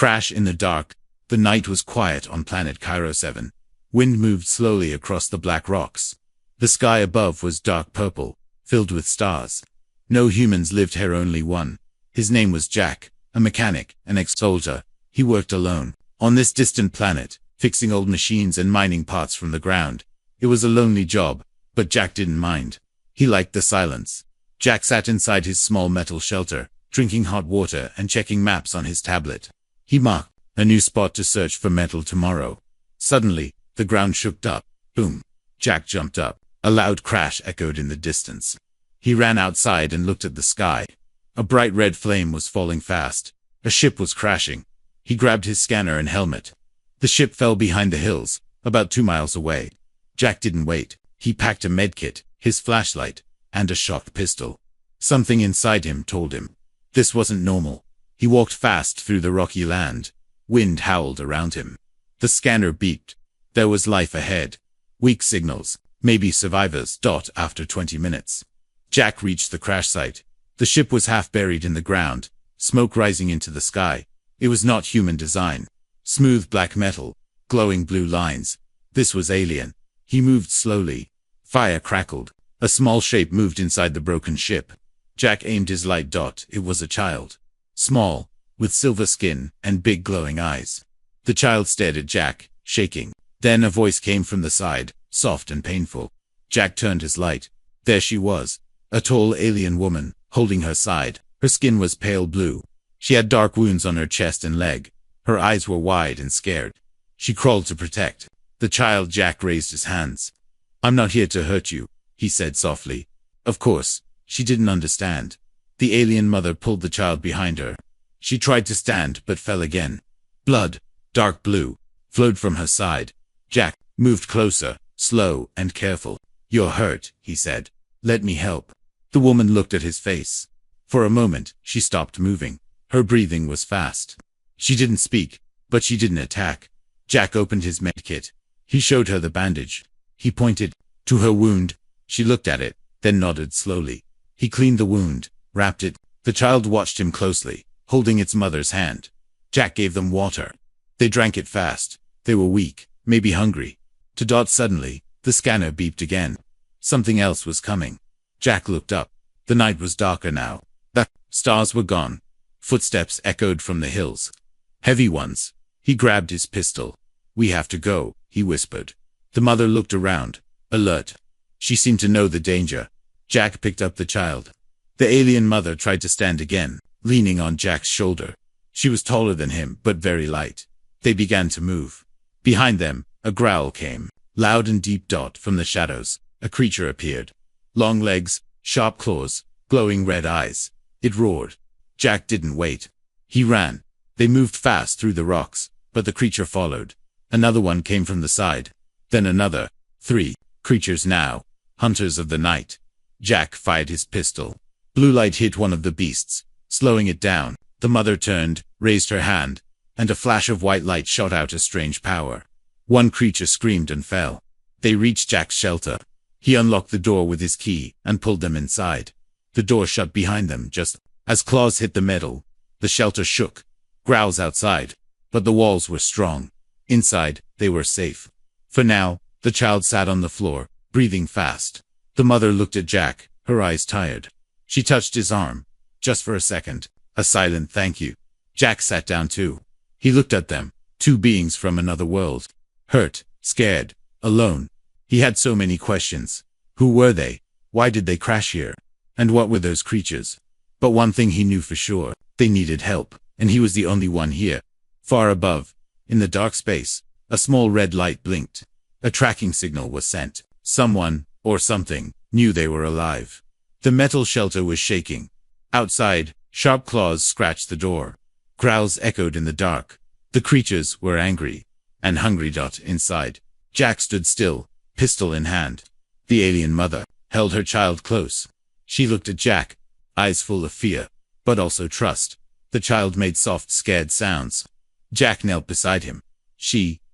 Crash in the dark. The night was quiet on planet Cairo 7. Wind moved slowly across the black rocks. The sky above was dark purple, filled with stars. No humans lived here, only one. His name was Jack, a mechanic, an ex-soldier. He worked alone on this distant planet, fixing old machines and mining parts from the ground. It was a lonely job, but Jack didn't mind. He liked the silence. Jack sat inside his small metal shelter, drinking hot water and checking maps on his tablet. He marked a new spot to search for metal tomorrow. Suddenly, the ground shook up. Boom! Jack jumped up. A loud crash echoed in the distance. He ran outside and looked at the sky. A bright red flame was falling fast. A ship was crashing. He grabbed his scanner and helmet. The ship fell behind the hills, about 2 miles away. Jack didn't wait. He packed a medkit, his flashlight, and a shock pistol. Something inside him told him this wasn't normal. He walked fast through the rocky land. Wind howled around him. The scanner beeped. There was life ahead. Weak signals, maybe survivors. After 20 minutes, Jack reached the crash site. The ship was half buried in the ground, smoke rising into the sky. It was not human design. Smooth black metal, glowing blue lines. This was alien. He moved slowly. Fire crackled. A small shape moved inside the broken ship. Jack aimed his light. It was a child. Small, with silver skin and big glowing eyes. The child stared at Jack, shaking. Then a voice came from the side, soft and painful. Jack turned his light. There she was, a tall alien woman, holding her side. Her skin was pale blue. She had dark wounds on her chest and leg. Her eyes were wide and scared. She crawled to protect the child. Jack raised his hands. I'm not here to hurt you, he said softly. Of course, she didn't understand. The alien mother pulled the child behind her. She tried to stand but fell again. Blood, dark blue, flowed from her side. Jack moved closer, slow and careful. You're hurt, he said. Let me help. The woman looked at his face. For a moment, she stopped moving. Her breathing was fast. She didn't speak, but she didn't attack. Jack opened his medkit. He showed her the bandage. He pointed to her wound. She looked at it, then nodded slowly. He cleaned the wound, wrapped it. The child watched him closely, holding its mother's hand. Jack gave them water. They drank it fast. They were weak, maybe hungry. Suddenly, the scanner beeped again. Something else was coming. Jack looked up. The night was darker now. The stars were gone. Footsteps echoed from the hills. Heavy ones. He grabbed his pistol. We have to go, he whispered. The mother looked around, alert. She seemed to know the danger. Jack picked up the child. The alien mother tried to stand again, leaning on Jack's shoulder. She was taller than him, but very light. They began to move. Behind them, a growl came, loud and deep. From the shadows, a creature appeared. Long legs, sharp claws, glowing red eyes. It roared. Jack didn't wait. He ran. They moved fast through the rocks, but the creature followed. Another one came from the side. Then another. 3 creatures now. Hunters of the night. Jack fired his pistol. Blue light hit one of the beasts, slowing it down. The mother turned, raised her hand, and a flash of white light shot out a strange power. One creature screamed and fell. They reached Jack's shelter. He unlocked the door with his key and pulled them inside. The door shut behind them just as claws hit the metal. The shelter shook. Growls outside, but the walls were strong. Inside, they were safe. For now, the child sat on the floor, breathing fast. The mother looked at Jack, her eyes tired. She touched his arm. Just for a second. A silent thank you. Jack sat down too. He looked at them. 2 beings from another world. Hurt, scared, alone. He had so many questions. Who were they? Why did they crash here? And what were those creatures? But one thing he knew for sure. They needed help, and he was the only one here. Far above, in the dark space, a small red light blinked. A tracking signal was sent. Someone, or something, knew they were alive. The metal shelter was shaking. Outside, sharp claws scratched the door. Growls echoed in the dark. The creatures were angry and hungry. Inside, Jack stood still, pistol in hand. The alien mother held her child close. She looked at Jack, eyes full of fear, but also trust. The child made soft, scared sounds. Jack knelt beside him.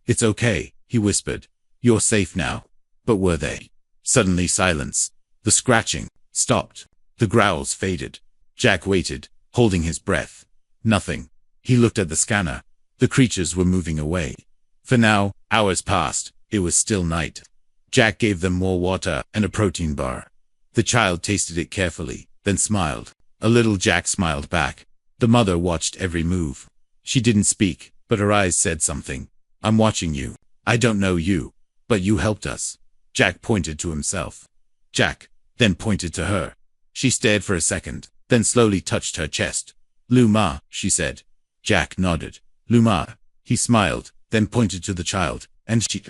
It's okay, he whispered. You're safe now. But were they? Suddenly silence. The scratching stopped. The growls faded. Jack waited, holding his breath. Nothing. He looked at the scanner. The creatures were moving away. For now, hours passed. It was still night. Jack gave them more water and a protein bar. The child tasted it carefully, then smiled. A little Jack smiled back. The mother watched every move. She didn't speak, but her eyes said something. I'm watching you. I don't know you, but you helped us. Jack pointed to himself. Jack then pointed to her. She stared for a second, then slowly touched her chest. Luma, she said. Jack nodded. Luma. He smiled, then pointed to the child, and she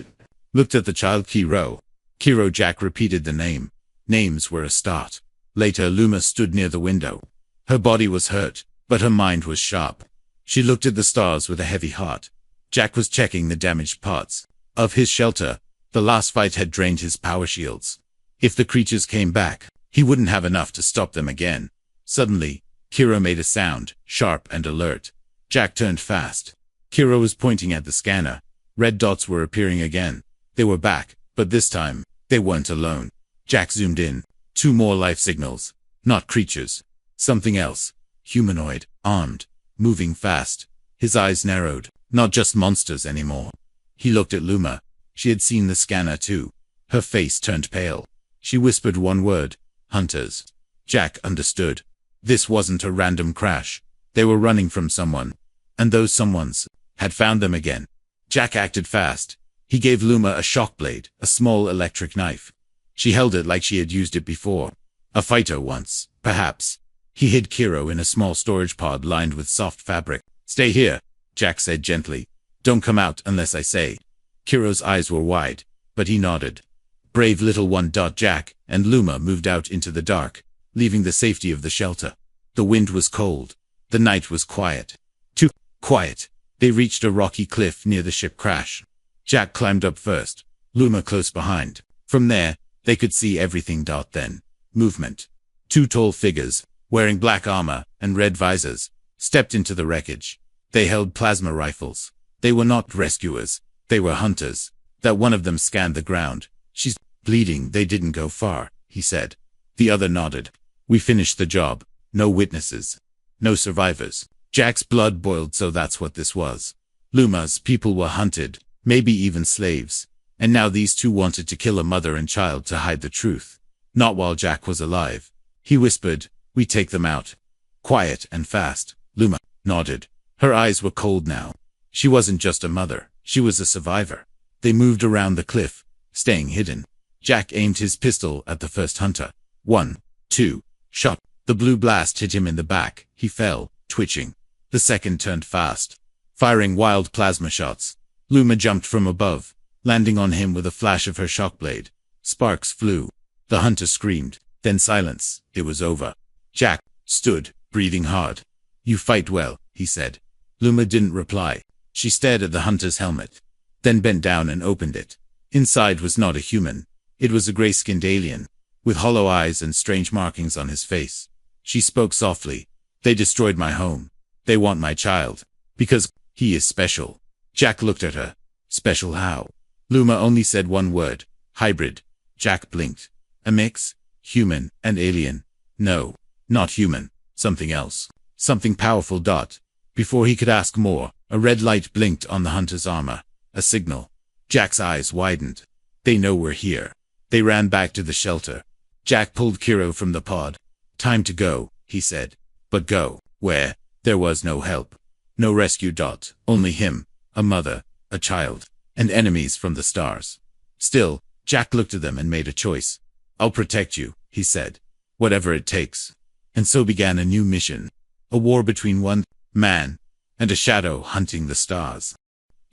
looked at the child. Kiro. Kiro. Jack repeated the name. Names were a start. Later, Luma stood near the window. Her body was hurt, but her mind was sharp. She looked at the stars with a heavy heart. Jack was checking the damaged parts of his shelter. The last fight had drained his power shields. If the creatures came back, he wouldn't have enough to stop them again. Suddenly, Kiro made a sound, sharp and alert. Jack turned fast. Kiro was pointing at the scanner. Red dots were appearing again. They were back, but this time, they weren't alone. Jack zoomed in. 2 more life signals. Not creatures. Something else. Humanoid, armed, moving fast. His eyes narrowed. Not just monsters anymore. He looked at Luma. She had seen the scanner too. Her face turned pale. She whispered one word. Hunters. Jack understood. This wasn't a random crash. They were running from someone. And those someones had found them again. Jack acted fast. He gave Luma a shock blade, a small electric knife. She held it like she had used it before. A fighter once, perhaps. He hid Kiro in a small storage pod lined with soft fabric. Stay here, Jack said gently. Don't come out unless I say. Kiro's eyes were wide, but he nodded. Brave little one. Jack and Luma moved out into the dark, leaving the safety of the shelter. The wind was cold. The night was quiet. Too quiet. They reached a rocky cliff near the ship crash. Jack climbed up first, Luma close behind. From there, they could see everything. Then, movement. 2 tall figures, wearing black armor and red visors, stepped into the wreckage. They held plasma rifles. They were not rescuers. They were hunters. That one of them scanned the ground. She's bleeding. They didn't go far, he said. The other nodded. We finished the job. No witnesses. No survivors. Jack's blood boiled. So that's what this was. Luma's people were hunted, maybe even slaves. And now these 2 wanted to kill a mother and child to hide the truth. Not while Jack was alive. He whispered, we take them out. Quiet and fast. Luma nodded. Her eyes were cold now. She wasn't just a mother. She was a survivor. They moved around the cliff, staying hidden. Jack aimed his pistol at the first hunter. 1, 2, shot. The blue blast hit him in the back. He fell, twitching. The second turned fast, firing wild plasma shots. Luma jumped from above, landing on him with a flash of her shock blade. Sparks flew. The hunter screamed. Then silence. It was over. Jack stood, breathing hard. You fight well, he said. Luma didn't reply. She stared at the hunter's helmet, then bent down and opened it. Inside was not a human. It was a gray-skinned alien, with hollow eyes and strange markings on his face. She spoke softly. They destroyed my home. They want my child. Because he is special. Jack looked at her. Special how? Luma only said one word. Hybrid. Jack blinked. A mix? Human and alien? No, not human. Something else. Something powerful. Before he could ask more, a red light blinked on the hunter's armor. A signal. Jack's eyes widened. They know we're here. They ran back to the shelter. Jack pulled Kiro from the pod. Time to go, he said. But go where? There was no help. No rescue. Only him, a mother, a child, and enemies from the stars. Still, Jack looked at them and made a choice. I'll protect you, he said. Whatever it takes. And so began a new mission. A war between one man and a shadow hunting the stars.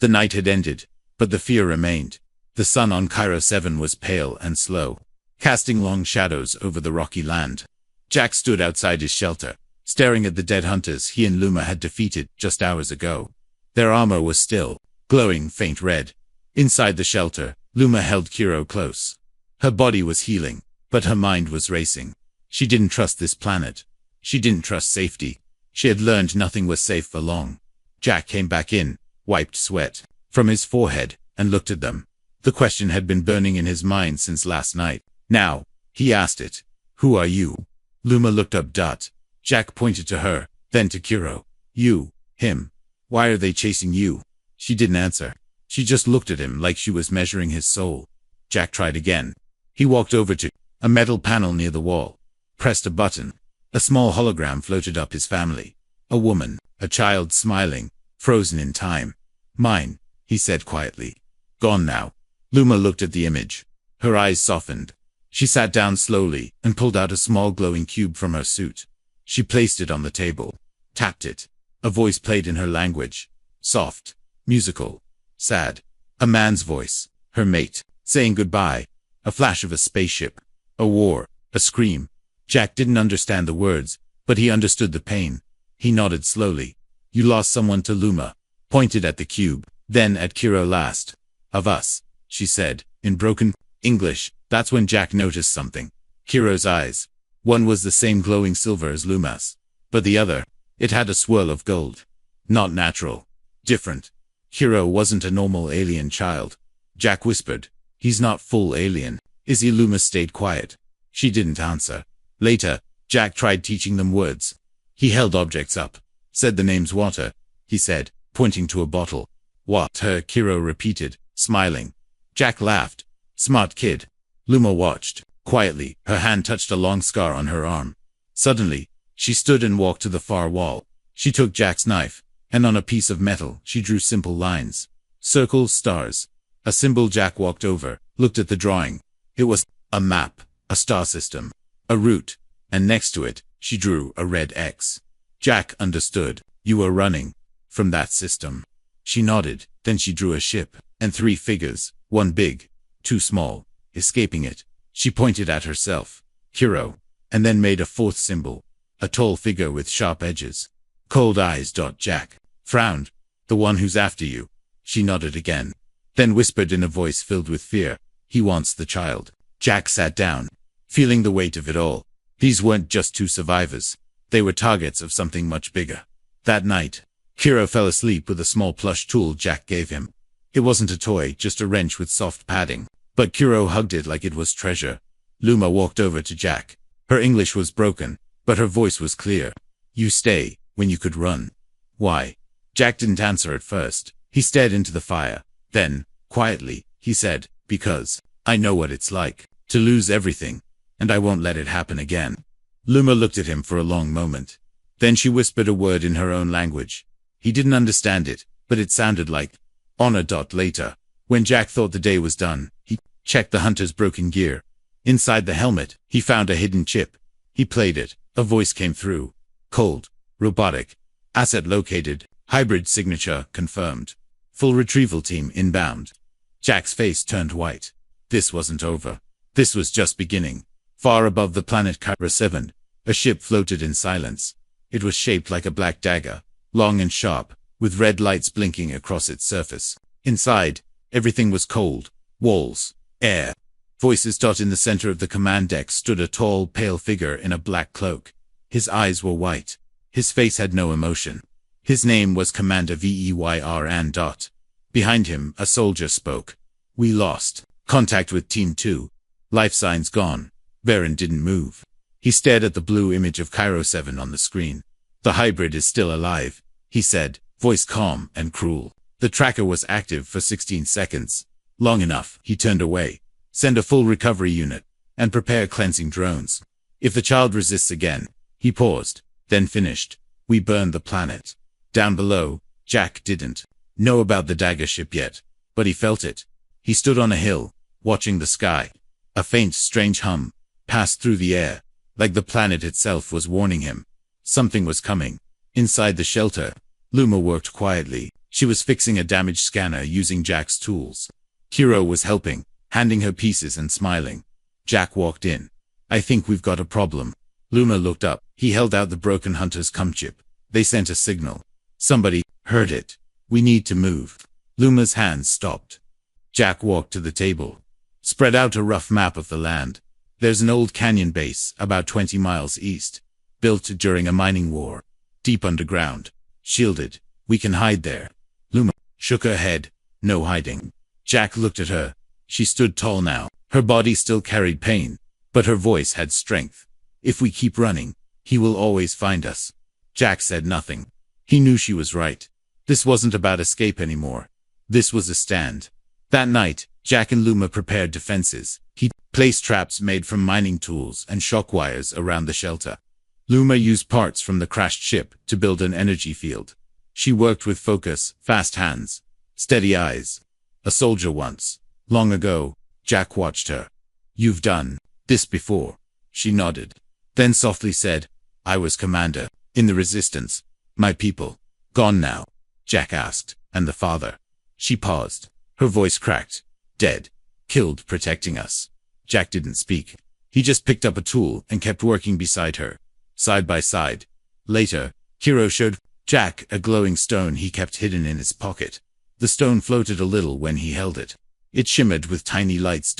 The night had ended, but the fear remained. The sun on Cairo 7 was pale and slow, casting long shadows over the rocky land. Jack stood outside his shelter, staring at the dead hunters he and Luma had defeated just hours ago. Their armor was still, glowing faint red. Inside the shelter, Luma held Kiro close. Her body was healing, but her mind was racing. She didn't trust this planet. She didn't trust safety. She had learned nothing was safe for long. Jack came back in, wiped sweat from his forehead, and looked at them. The question had been burning in his mind since last night. Now, he asked it. Who are you? Luma looked up. Jack pointed to her, then to Kiro. You, him. Why are they chasing you? She didn't answer. She just looked at him like she was measuring his soul. Jack tried again. He walked over to a metal panel near the wall, pressed a button. A small hologram floated up his family. A woman, a child smiling, frozen in time. Mine, he said quietly. Gone now. Luma looked at the image. Her eyes softened. She sat down slowly and pulled out a small glowing cube from her suit. She placed it on the table, tapped it. A voice played in her language. Soft, musical, sad. A man's voice, her mate, saying goodbye. A flash of a spaceship. A war, a scream. Jack didn't understand the words, but he understood the pain. He nodded slowly. You lost someone to Luma. Pointed at the cube, then at Kiro last. Of us, she said, in broken English. That's when Jack noticed something. Kiro's eyes. One was the same glowing silver as Luma's, but the other, it had a swirl of gold. Not natural. Different. Kiro wasn't a normal alien child. Jack whispered. He's not full alien, is he? Luma stayed quiet. She didn't answer. Later, Jack tried teaching them words. He held objects up. Said the names water, he said, pointing to a bottle. Water, Kiro repeated, smiling. Jack laughed. Smart kid. Luma watched. Quietly, her hand touched a long scar on her arm. Suddenly, she stood and walked to the far wall. She took Jack's knife, and on a piece of metal, she drew simple lines. Circles, stars. A symbol. Jack walked over, looked at the drawing. It was a map, a star system, a route, and next to it, she drew a red X. Jack understood. You were running from that system. She nodded, then she drew a ship, and 3 figures, 1 big, 2 small, escaping it. She pointed at herself, Kiro, and then made a 4th symbol, a tall figure with sharp edges. Cold eyes. Jack frowned. The one who's after you. She nodded again, then whispered in a voice filled with fear. He wants the child. Jack sat down, feeling the weight of it all. These weren't just 2 survivors. They were targets of something much bigger. That night, Kiro fell asleep with a small plush tool Jack gave him. It wasn't a toy, just a wrench with soft padding. But Kiro hugged it like it was treasure. Luma walked over to Jack. Her English was broken, but her voice was clear. You stay, when you could run. Why? Jack didn't answer at first. He stared into the fire. Then, quietly, he said, because I know what it's like to lose everything, and I won't let it happen again. Luma looked at him for a long moment. Then she whispered a word in her own language. He didn't understand it, but it sounded like honor. Later, when Jack thought the day was done, he checked the hunter's broken gear. Inside the helmet, he found a hidden chip. He played it. A voice came through. Cold. Robotic. Asset located. Hybrid signature confirmed. Full retrieval team inbound. Jack's face turned white. This wasn't over. This was just beginning. Far above the planet Cairo 7, a ship floated in silence. It was shaped like a black dagger, long and sharp, with red lights blinking across its surface. Inside, everything was cold. Walls. Air. Voices. In the center of the command deck stood a tall, pale figure in a black cloak. His eyes were white. His face had no emotion. His name was Commander Veyr. Behind him, a soldier spoke. We lost contact with Team 2. Life signs gone. Veyr didn't move. He stared at the blue image of Cairo 7 on the screen. The hybrid is still alive, he said, voice calm and cruel. The tracker was active for 16 seconds. Long enough. He turned away. Send a full recovery unit, and prepare cleansing drones. If the child resists again. He paused, then finished. We burned the planet. Down below, Jack didn't know about the dagger ship yet, but he felt it. He stood on a hill, watching the sky. A faint, strange hum passed through the air, like the planet itself was warning him. Something was coming. Inside the shelter, Luma worked quietly. She was fixing a damaged scanner using Jack's tools. Kiro was helping, handing her pieces and smiling. Jack walked in. I think we've got a problem. Luma looked up. He held out the broken hunter's chip. They sent a signal. Somebody heard it. We need to move. Luma's hands stopped. Jack walked to the table. Spread out a rough map of the land. There's an old canyon base, about 20 miles east. Built during a mining war. Deep underground. Shielded. We can hide there. Luma shook her head. No hiding. Jack looked at her. She stood tall now. Her body still carried pain, but her voice had strength. If we keep running, he will always find us. Jack said nothing. He knew she was right. This wasn't about escape anymore. This was a stand. That night, Jack and Luma prepared defenses. He placed traps made from mining tools and shock wires around the shelter. Luma used parts from the crashed ship to build an energy field. She worked with focus, fast hands, steady eyes. A soldier once, long ago, Jack watched her. "You've done this before." She nodded, then softly said, "I was commander in the resistance. My people gone now?" Jack asked, "And the father?" She paused. Her voice cracked. "Dead. Killed protecting us." Jack didn't speak. He just picked up a tool and kept working beside her, side by side. Later, Hiro showed Jack a glowing stone he kept hidden in his pocket. The stone floated a little when he held it. It shimmered with tiny lights.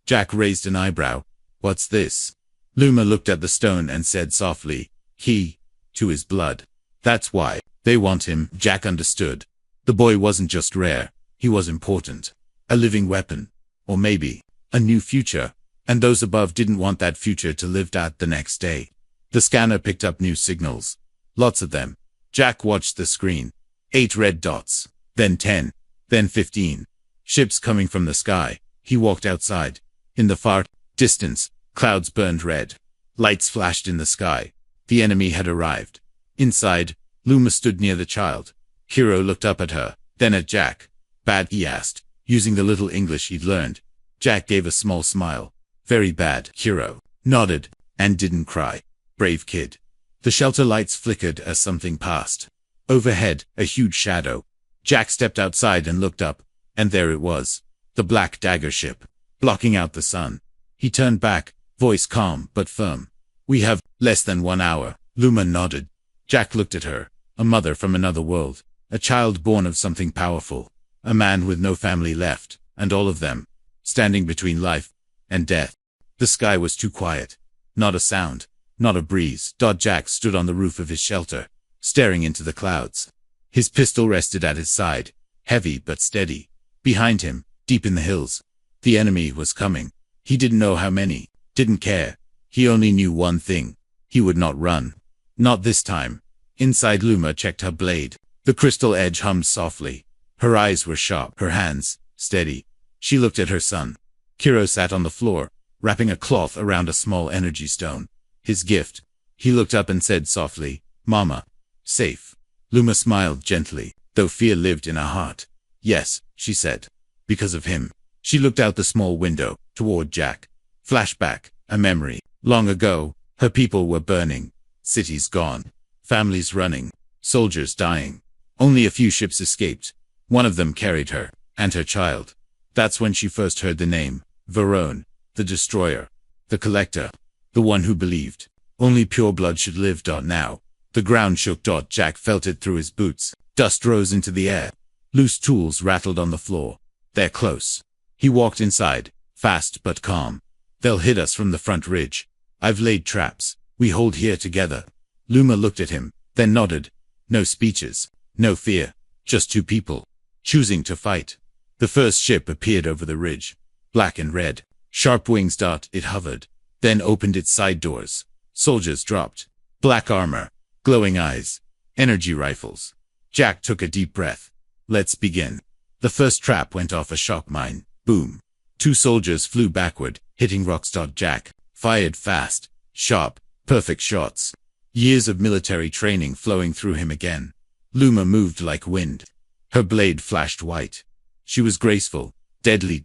Jack raised an eyebrow. "What's this?" Luma looked at the stone and said softly, "Key to his blood. That's why they want him." Jack understood. The boy wasn't just rare, he was important. A living weapon. Or maybe a new future. And those above didn't want that future to live out the next day. The scanner picked up new signals. Lots of them. Jack watched the screen. 8 red dots. Then 10. Then 15. Ships coming from the sky. He walked outside. In the far distance, clouds burned red. Lights flashed in the sky. The enemy had arrived. Inside, Luma stood near the child. Hiro looked up at her, then at Jack. "Bad?" he asked, using the little English he'd learned. Jack gave a small smile. "Very bad." Hiro nodded and didn't cry. "Brave kid." The shelter lights flickered as something passed. Overhead, a huge shadow. Jack stepped outside and looked up, and there it was. The black dagger ship, blocking out the sun. He turned back, voice calm but firm. "We have less than 1 hour." Luma nodded. Jack looked at her, a mother from another world, a child born of something powerful, a man with no family left, and all of them standing between life and death. The sky was too quiet. Not a sound, not a breeze. Jack stood on the roof of his shelter, staring into the clouds. His pistol rested at his side, heavy but steady. Behind him, deep in the hills, the enemy was coming. He didn't know how many, didn't care. He only knew one thing. He would not run. Not this time. Inside, Luma checked her blade. The crystal edge hummed softly. Her eyes were sharp, her hands steady. She looked at her son. Hiro sat on the floor, wrapping a cloth around a small energy stone. His gift. He looked up and said softly, "Mama. Safe." Luma smiled gently, though fear lived in her heart. "Yes," she said. "Because of him." She looked out the small window, toward Jack. Flashback, a memory. Long ago, her people were burning. Cities gone. Families running. Soldiers dying. Only a few ships escaped. One of them carried her, and her child. That's when she first heard the name. Verone, the destroyer. The collector. The one who believed only pure blood should live. Now, the ground shook. Jack felt it through his boots. Dust rose into the air. Loose tools rattled on the floor. "They're close." He walked inside, fast but calm. "They'll hit us from the front ridge. I've laid traps. We hold here together." Luma looked at him, then nodded. No speeches, no fear, just two people, choosing to fight. The first ship appeared over the ridge, black and red. Sharp wings. It hovered, then opened its side doors. Soldiers dropped. Black armor, glowing eyes, energy rifles. Jack took a deep breath. "Let's begin." The first trap went off a shock mine. Boom. 2 soldiers flew backward, hitting rocks. Jack fired fast, sharp, perfect shots. Years of military training flowing through him again. Luma moved like wind. Her blade flashed white. She was graceful, deadly.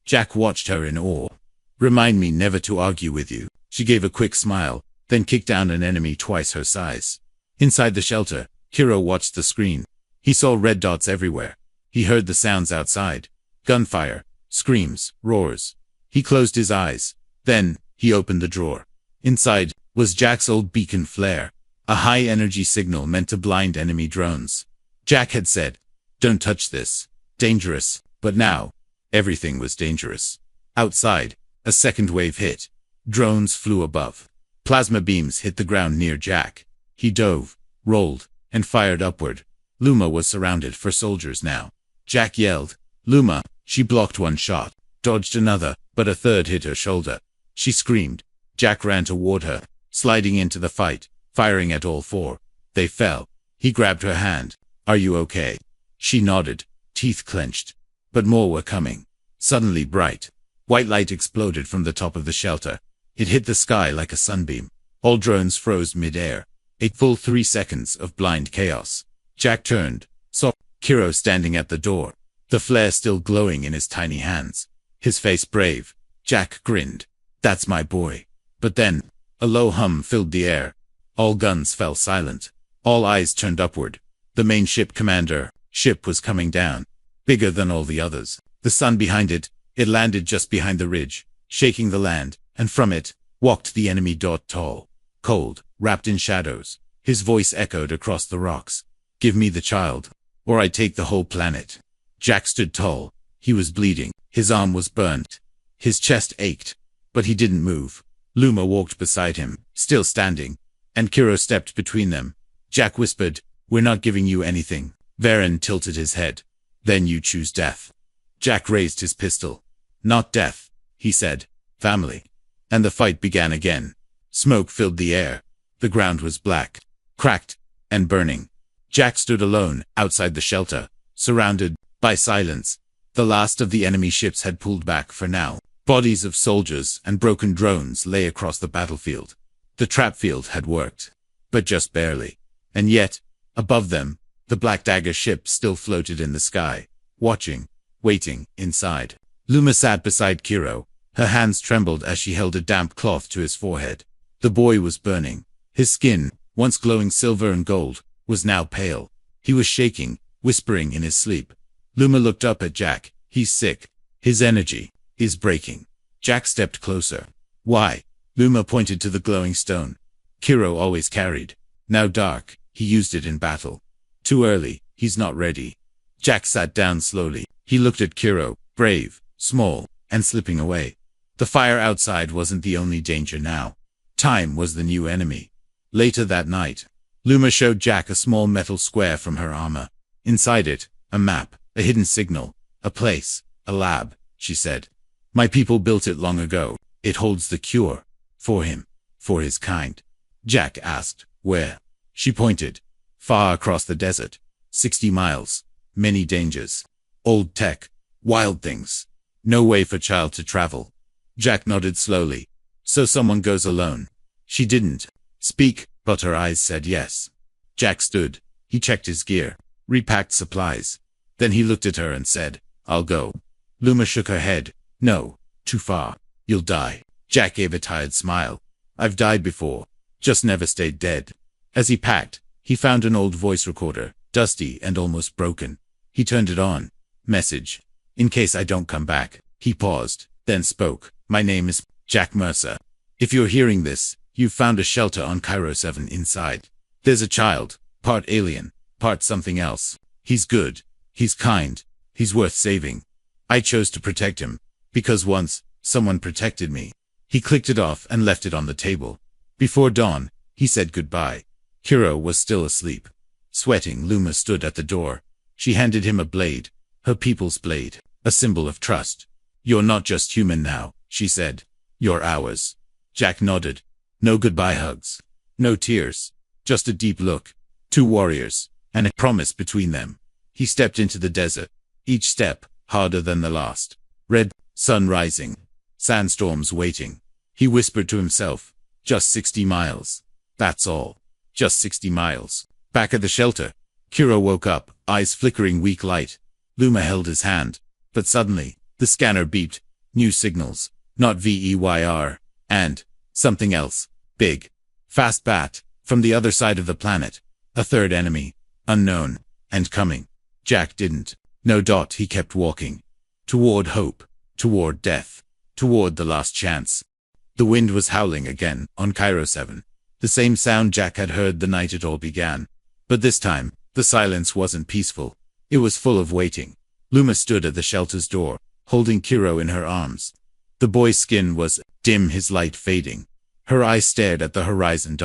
Jack watched her in awe. "Remind me never to argue with you." She gave a quick smile, then kicked down an enemy twice her size. Inside the shelter, Hiro watched the screen. He saw red dots everywhere. He heard the sounds outside. Gunfire, screams, roars. He closed his eyes. Then, he opened the drawer. Inside was Jack's old beacon flare, a high-energy signal meant to blind enemy drones. Jack had said, "Don't touch this. Dangerous." But now, everything was dangerous. Outside, a second wave hit. Drones flew above. Plasma beams hit the ground near Jack. He dove, rolled, and fired upward. Luma was surrounded for soldiers now. Jack yelled, "Luma!" She blocked one shot, dodged another, but a third hit her shoulder. She screamed. Jack ran toward her, sliding into the fight, firing at all 4. They fell. He grabbed her hand. Are you okay? She nodded, teeth clenched. But more were coming. Suddenly bright, white light exploded from the top of the shelter. It hit the sky like a sunbeam. All drones froze mid-air. A full 3 seconds of blind chaos. Jack turned, saw Kiro standing at the door, the flare still glowing in his tiny hands. His face brave. Jack grinned. That's my boy. But then, a low hum filled the air. All guns fell silent. All eyes turned upward. The main ship commander ship was coming down, bigger than all the others. The sun behind it, it landed just behind the ridge, shaking the land, and from it, walked the enemy. Tall, cold, wrapped in shadows. His voice echoed across the rocks. Give me the child, or I take the whole planet. Jack stood tall. He was bleeding. His arm was burnt. His chest ached, but he didn't move. Luma walked beside him, still standing, and Kiro stepped between them. Jack whispered, "We're not giving you anything." Varen tilted his head. "Then you choose death." Jack raised his pistol. "Not death," he said. "Family." And the fight began again. Smoke filled the air. The ground was black, cracked, and burning. Jack stood alone, outside the shelter, surrounded by silence. The last of the enemy ships had pulled back for now. Bodies of soldiers and broken drones lay across the battlefield. The trap field had worked, but just barely. And yet, above them, the Black Dagger ship still floated in the sky, watching, waiting, inside. Luma sat beside Kiro. Her hands trembled as she held a damp cloth to his forehead. The boy was burning. His skin, once glowing silver and gold, was now pale. He was shaking, whispering in his sleep. Luma looked up at Jack. He's sick. His energy is breaking. Jack stepped closer. Why? Luma pointed to the glowing stone. Kiro always carried. Now dark, he used it in battle. Too early, he's not ready. Jack sat down slowly. He looked at Kiro, brave, small, and slipping away. The fire outside wasn't the only danger now. Time was the new enemy. Later that night, Luma showed Jack a small metal square from her armor. Inside it, a map, a hidden signal, a place, a lab, she said. My people built it long ago. It holds the cure. For him. For his kind. Jack asked, where? She pointed. Far across the desert. 60 miles. Many dangers. Old tech. Wild things. No way for child to travel. Jack nodded slowly. So someone goes alone. She didn't speak, but her eyes said yes. Jack stood. He checked his gear. Repacked supplies. Then he looked at her and said, I'll go. Luma shook her head. No. Too far. You'll die. Jack gave a tired smile. I've died before. Just never stayed dead. As he packed, he found an old voice recorder, dusty and almost broken. He turned it on. Message. In case I don't come back. He paused, then spoke. My name is Jack Mercer. If you're hearing this, you've found a shelter on Cairo 7 inside. There's a child, part alien, part something else. He's good. He's kind. He's worth saving. I chose to protect him, because once, someone protected me. He clicked it off and left it on the table. Before dawn, he said goodbye. Kiro was still asleep. Sweating, Luma stood at the door. She handed him a blade, her people's blade, a symbol of trust. You're not just human now, she said. You're ours. Jack nodded. No goodbye hugs. No tears. Just a deep look. 2 warriors, and a promise between them. He stepped into the desert. Each step, harder than the last. Red sun rising. Sandstorms waiting. He whispered to himself. Just 60 miles. That's all. Just 60 miles. Back at the shelter, Kiro woke up, eyes flickering weak light. Luma held his hand. But suddenly, the scanner beeped. New signals. Not VEYR. And something else. Big. Fast bat. From the other side of the planet. A third enemy. Unknown. And coming. Jack didn't. No. He kept walking. Toward hope. Toward death. Toward the last chance. The wind was howling again, on Cairo 7. The same sound Jack had heard the night it all began. But this time, the silence wasn't peaceful. It was full of waiting. Luma stood at the shelter's door, holding Kiro in her arms. The boy's skin was dim, his light fading. Her eyes stared at the horizon.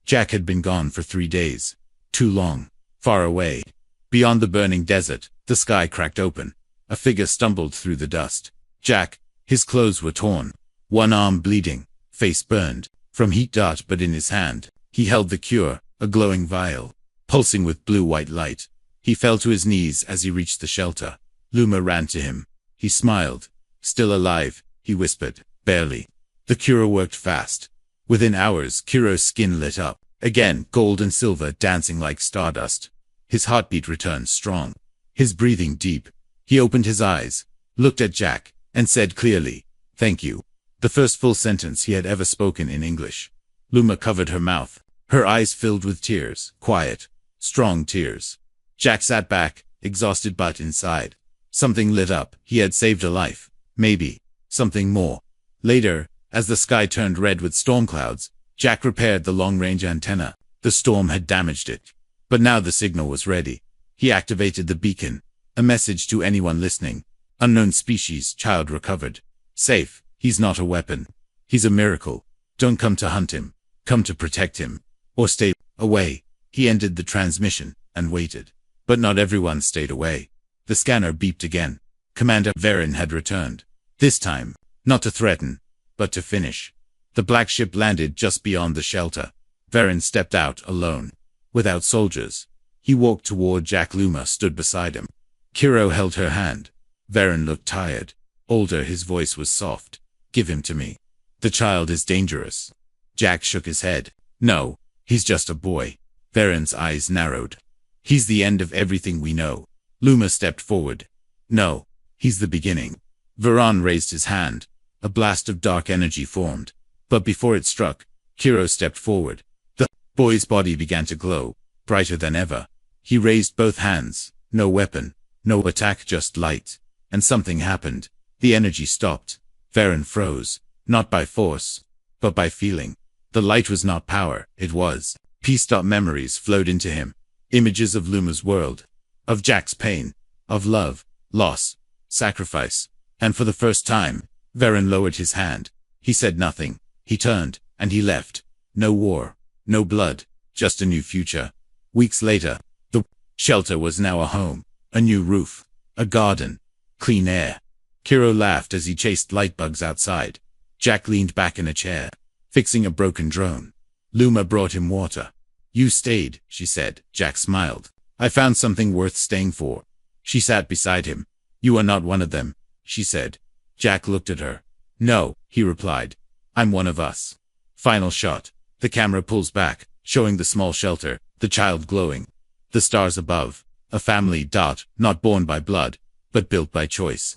Jack had been gone for 3 days. Too long. Far away. Beyond the burning desert, the sky cracked open. A figure stumbled through the dust. Jack, his clothes were torn. One arm bleeding, face burned, from heat. But in his hand, he held the cure, a glowing vial, pulsing with blue-white light. He fell to his knees as he reached the shelter. Luma ran to him. He smiled. Still alive, he whispered. Barely. The cure worked fast. Within hours, Kiro's skin lit up. Again, gold and silver dancing like stardust. His heartbeat returned strong. His breathing deep. He opened his eyes, looked at Jack, and said clearly, "Thank you." The first full sentence he had ever spoken in English. Luma covered her mouth. Her eyes filled with tears, quiet, strong tears. Jack sat back, exhausted but inside. Something lit up. He had saved a life. Maybe something more. Later, as the sky turned red with storm clouds, Jack repaired the long-range antenna. The storm had damaged it. But now the signal was ready. He activated the beacon. A message to anyone listening. Unknown species, child recovered. Safe. He's not a weapon. He's a miracle. Don't come to hunt him. Come to protect him. Or stay away. He ended the transmission and waited. But not everyone stayed away. The scanner beeped again. Commander Varen had returned. This time, not to threaten, but to finish. The black ship landed just beyond the shelter. Varen stepped out alone. Without soldiers. He walked toward Jack. Luma stood beside him. Kiro held her hand. Varen looked tired. Older, his voice was soft. "Give him to me. The child is dangerous." Jack shook his head. "No, he's just a boy." Varen's eyes narrowed. "He's the end of everything we know." Luma stepped forward. "No, he's the beginning." Varan raised his hand. A blast of dark energy formed. But before it struck, Kiro stepped forward. The boy's body began to glow, brighter than ever. He raised both hands. No weapon, no attack, just light. And something happened. The energy stopped. Varen froze. Not by force, but by feeling. The light was not power, it was peace. Memories flowed into him. Images of Luma's world. Of Jack's pain. Of love, loss, sacrifice. And for the first time, Varen lowered his hand. He said nothing. He turned, and he left. No war, no blood, just a new future. Weeks later, the shelter was now a home. A new roof. A garden. Clean air. Kiro laughed as he chased lightbugs outside. Jack leaned back in a chair, fixing a broken drone. Luma brought him water. "You stayed," she said. Jack smiled. "I found something worth staying for." She sat beside him. "You are not one of them," she said. Jack looked at her. "No," he replied. "I'm one of us." Final shot. The camera pulls back, showing the small shelter, the child glowing. The stars above. A family. Not born by blood, but built by choice.